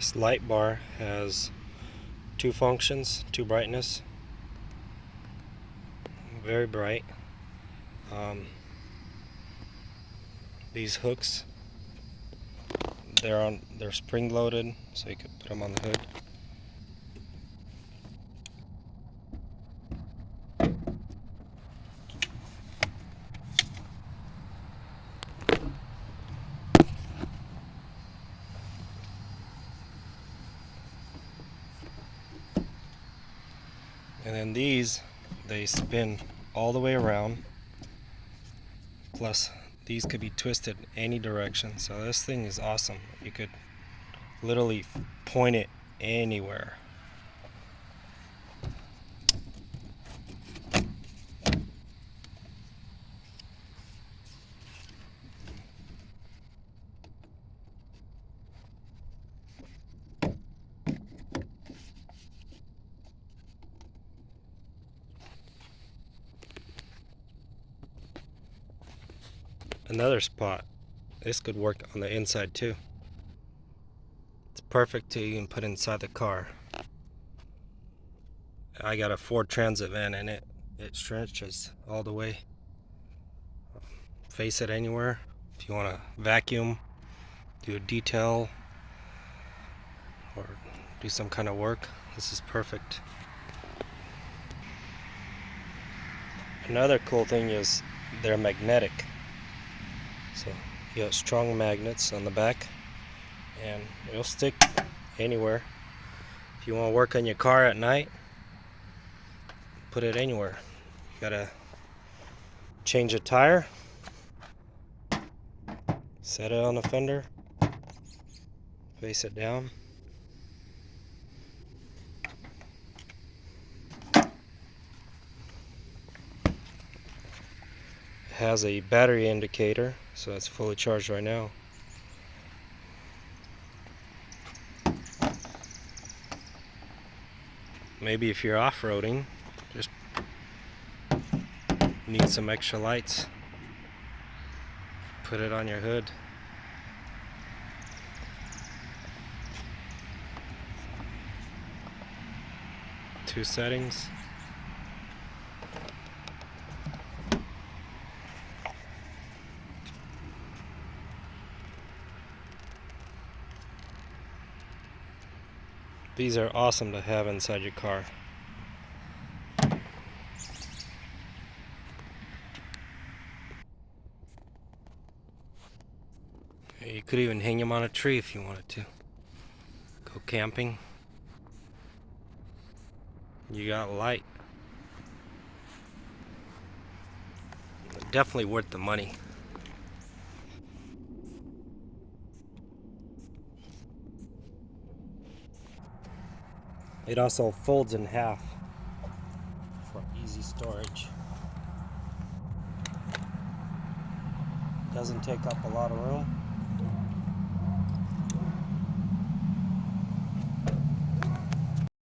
This light bar has two functions, two brightness, very bright. These hooks, they're spring loaded, so you could put them on the hood. And then these, they spin all the way around. Plus, these could be twisted any direction. So this thing is awesome. You could literally point it anywhere. Another spot, this could work on the inside too. It's perfect to even put inside the car. I got a Ford Transit van and it stretches all the way. Face it anywhere. If you want to vacuum, do a detail, or do some kind of work, this is perfect. Another cool thing is they're magnetic. So you have strong magnets on the back and it'll stick anywhere. If you want to work on your car at night, put it anywhere. You gotta change a tire, set it on the fender, face it down. It has a battery indicator, so it's fully charged right now. Maybe if you're off-roading, just need some extra lights, put it on your hood. Two settings. These are awesome to have inside your car. You could even hang them on a tree if you wanted to. Go camping. You got light. Definitely worth the money. It also folds in half for easy storage. Doesn't take up a lot of room.